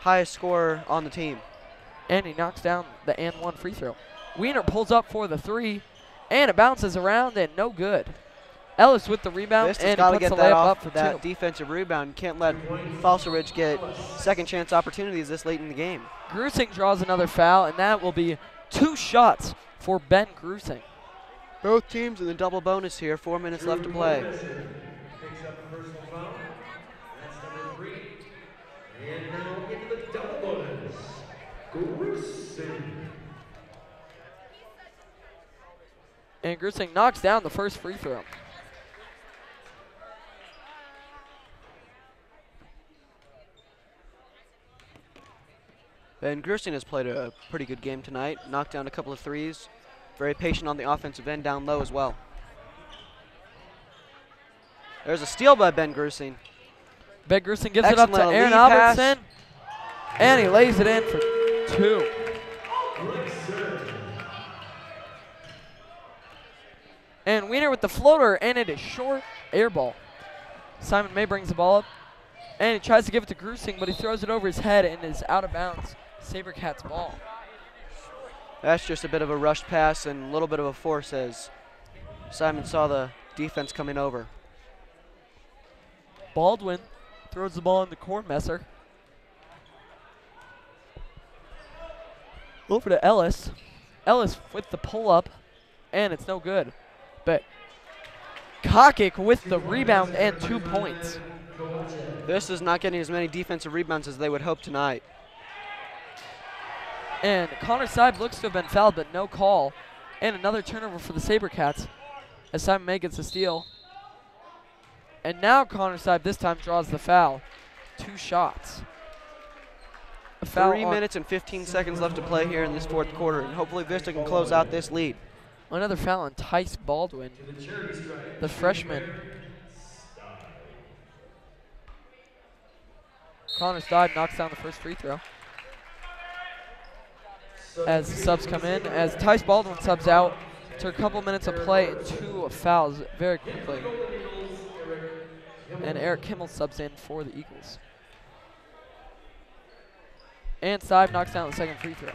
highest scorer on the team. And he knocks down the and one free throw. Weiner pulls up for the three, and it bounces around and no good. Ellis with the rebound, Vista's and got he to puts get the that layup up off for that two. defensive rebound. Can't let Fossil Ridge get second chance opportunities this late in the game. Grusing draws another foul, and that will be 2 shots for Ben Grusing. Both teams in the double bonus here, 4 minutes left to play. Picks up a personal foul. That's number 3. And now into the double bonus, Grusing. And Grusing knocks down the first free throw. Ben Grusing has played a pretty good game tonight, knocked down a couple of threes. Very patient on the offensive end, down low as well. There's a steal by Ben Grusing. Ben Grusing gives it up to Excellent Aaron lead pass. Albertson, and he lays it in for 2. And Weiner with the floater, and it is short air ball. Simon May brings the ball up, and he tries to give it to Grusing, but he throws it over his head and is out of bounds. SaberCats ball. That's just a bit of a rushed pass and a little bit of a force as Simon saw the defense coming over. Baldwin throws the ball in the Kornmesser. Over to Ellis. Ellis with the pull-up, and it's no good. But Kokic with the rebound and 2 points. This is not getting as many defensive rebounds as they would hope tonight. And Connor Stibe looks to have been fouled, but no call. And another turnover for the SaberCats as Simon May gets a steal. And now Connor Stibe this time draws the foul. 2 shots. A foul 3 minutes and 15 seconds left to play here in this fourth quarter, and hopefully Vista can close out this lead. Another foul on Tice Baldwin, the freshman. Connor Stibe knocks down the first free throw. As the subs come in, as Tice Baldwin subs out to a couple minutes of play and 2 fouls very quickly. And Eric Kimmel subs in for the Eagles. And Stibe knocks down the second free throw.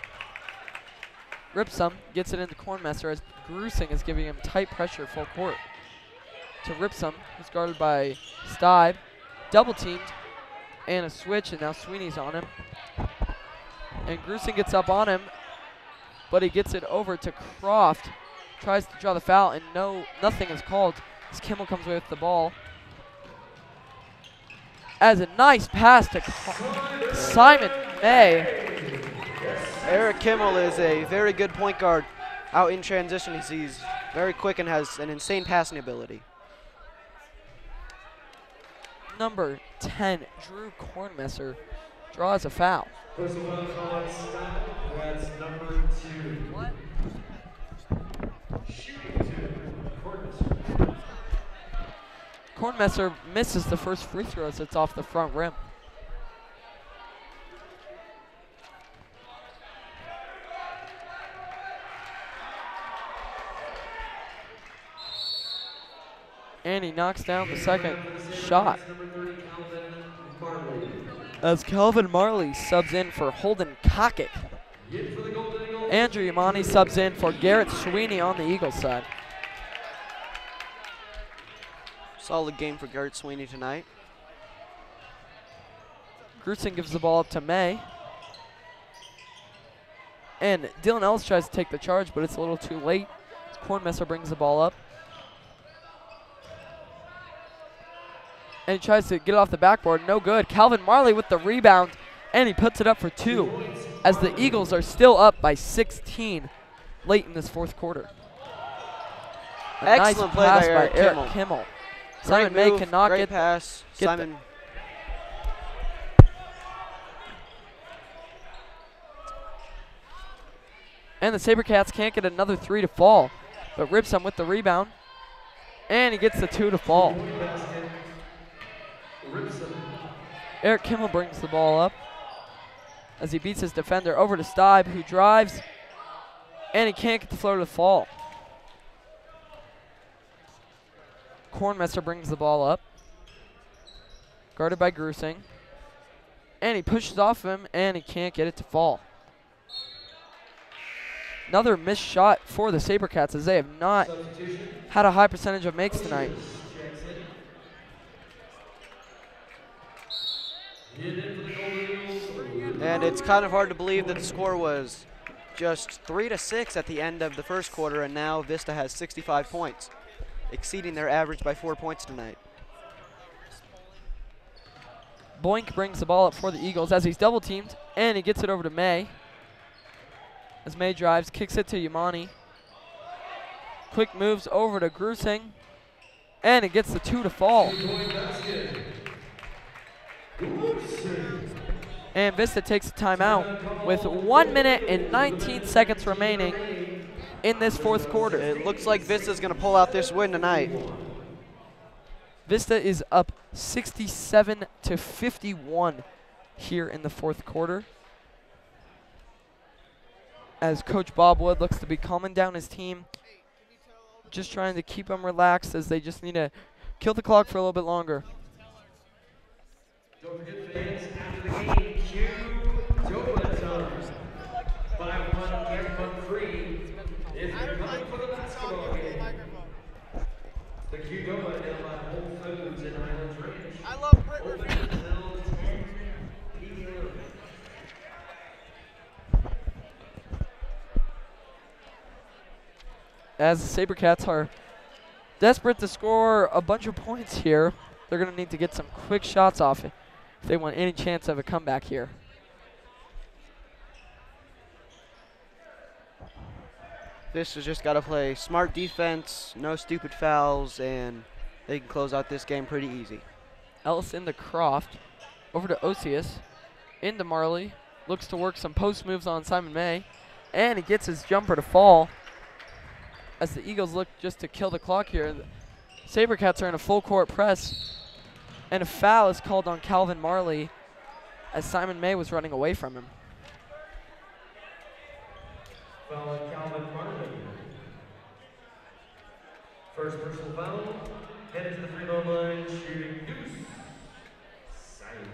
Ripsum gets it into Kornmesser as Grusing is giving him tight pressure full court. To Ripsum, who's guarded by Stibe. Double teamed and a switch, and now Sweeney's on him. And Grusing gets up on him, but he gets it over to Croft. Tries to draw the foul, and nothing is called as Kimmel comes away with the ball. As a nice pass to Simon May. Eric Kimmel is a very good point guard out in transition. He's very quick and has an insane passing ability. Number 10, Drew Kornmesser, draws a foul. Personal foul on Stibe. That's number 2. What? Shooting 2. Kornmesser. Kornmesser misses the first free throw as it's off the front rim. And he knocks down the second shot. As Calvin Marley subs in for Holden Kokic. Andrew Yamani subs in for Garrett Sweeney on the Eagles side. Solid game for Garrett Sweeney tonight. Grusing gives the ball up to May. And Dylan Ellis tries to take the charge, but it's a little too late. Kornmesser brings the ball up. And he tries to get it off the backboard. No good. Calvin Marley with the rebound. And he puts it up for 2 as the Eagles are still up by 16 late in this fourth quarter. A Excellent nice play pass by by Eric Kimmel. Simon Great May move, cannot great get pass. get Simon. And the SaberCats can't get another 3 to fall. But Ripsum with the rebound. And he gets the 2 to fall. Eric Kimmel brings the ball up as he beats his defender over to Stibe, who drives. And he can't get the floater to fall. Kornmesser brings the ball up. Guarded by Grusing. And he pushes off him, and he can't get it to fall. Another missed shot for the SaberCats as they have not had a high percentage of makes tonight. And it's kind of hard to believe that the score was just 3 to 6 at the end of the first quarter, and now Vista has 65 points, exceeding their average by 4 points tonight. Boink brings the ball up for the Eagles as he's double teamed, and he gets it over to May. As May drives, kicks it to Yamani. Quick moves over to Grusing, and it gets the 2 to fall. And Vista takes a timeout with 1 minute and 19 seconds remaining in this fourth quarter. It looks like Vista's going to pull out this win tonight. Vista is up 67 to 51 here in the fourth quarter, as Coach Bob Wood looks to be calming down his team, just trying to keep them relaxed as they just need to kill the clock for a little bit longer. Don't forget, fans, after the game, cue donut time. Buy one, get one free. If you're coming for the basketball game, the Q donut is by Whole Foods in Highlands Ranch. I love Brit Open Review. until 10 p.m. As the SaberCats are desperate to score a bunch of points here, they're going to need to get some quick shots off it if they want any chance of a comeback here. Vista's just got to play smart defense, no stupid fouls, and they can close out this game pretty easy. Ellis into Croft, over to Osius, into Marley, looks to work some post moves on Simon May, and he gets his jumper to fall as the Eagles look just to kill the clock here. The SaberCats are in a full court press, and a foul is called on Calvin Marley as Simon May was running away from him. Foul on Calvin Marley. First personal foul. Headed to the free throw line, shooting deuce. Simon.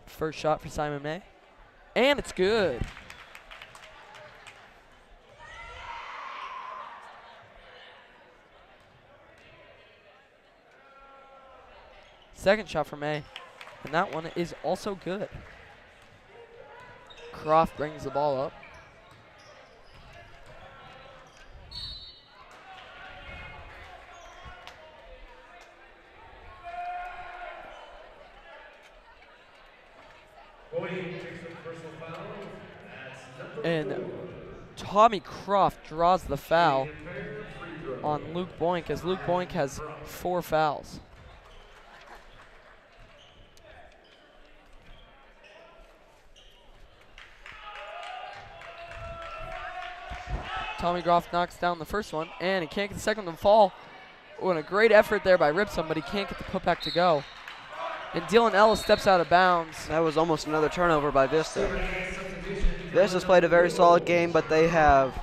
First shot for Simon May, and it's good. Second shot for May, and that one is also good. Croft brings the ball up. And Tommy Croft draws the foul on Luke Boink, as Luke Boink has 4 fouls. Tommy Croft knocks down the first one, and he can't get the second one to fall. Oh, and a great effort there by Ripsum, but he can't get the putback to go. And Dylan Ellis steps out of bounds. That was almost another turnover by Vista. Vista's played a very solid game, but they have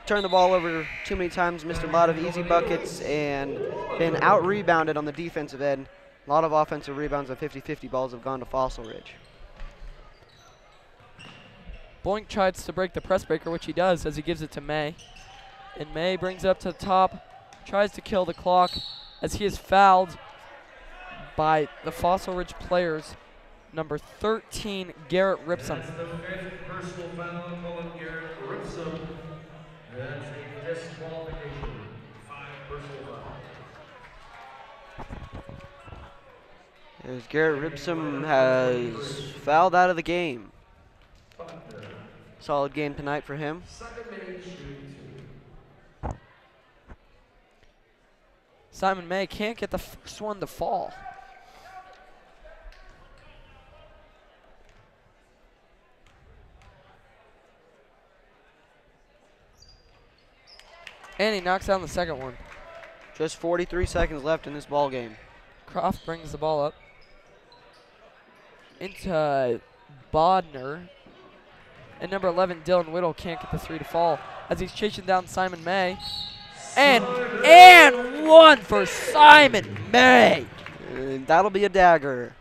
turned the ball over too many times, missed a lot of easy buckets, and been out-rebounded on the defensive end. A lot of offensive rebounds and 50-50 balls have gone to Fossil Ridge. Boink tries to break the press breaker, which he does as he gives it to May. And May brings it up to the top, tries to kill the clock as he is fouled by the Fossil Ridge players. Number 13, Garrett Ripsom. That's the 5th personal foul on Garrett Ripsom. That's a disqualification. 5 personal fouls. As Garrett Ripsom has fouled out of the game. Solid game tonight for him. Simon May can't get the first one to fall. And he knocks down the second one. Just 43 seconds left in this ball game. Croft brings the ball up into Bodner. And number 11, Dylan Whittle, can't get the 3 to fall as he's chasing down Simon May. And one for Simon May. And that'll be a dagger.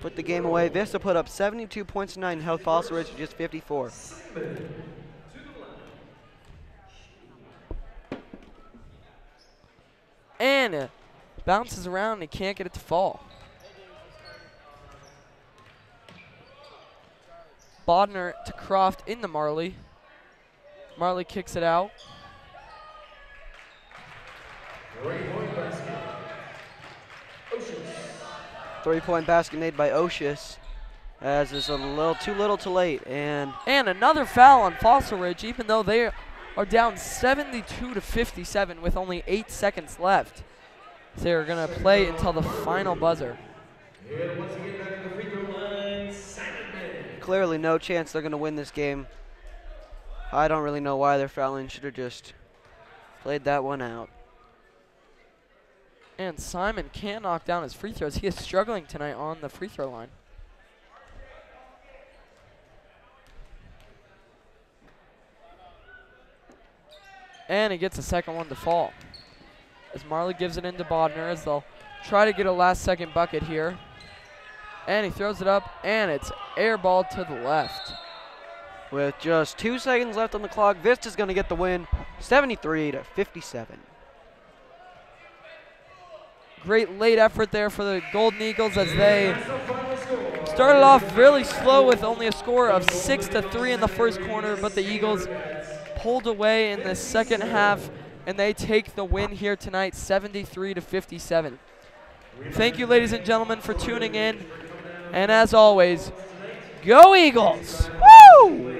Put the game away. Vista put up 72 points tonight and held Fossil Ridge to just 54. And bounces around and he can't get it to fall. Bodner to Croft into Marley. Marley kicks it out. Three-point basket made by Ocius, as is a little too little too late. And another foul on Fossil Ridge, even though they are down 72 to 57 with only 8 seconds left. They're going to play until the final buzzer. Clearly no chance they're going to win this game. I don't really know why they're fouling. Should have just played that one out. And Simon can't knock down his free throws. He is struggling tonight on the free throw line. And he gets a second one to fall. As Marley gives it into Bodner as they'll try to get a last second bucket here. And he throws it up and it's airballed to the left. With just 2 seconds left on the clock, Vista's going to get the win, 73 to 57. Great late effort there for the Golden Eagles as they started off really slow with only a score of 6 to 3 in the first quarter, but the Eagles pulled away in the second half and they take the win here tonight, 73 to 57. Thank you, ladies and gentlemen, for tuning in. And as always, go Eagles! Woo!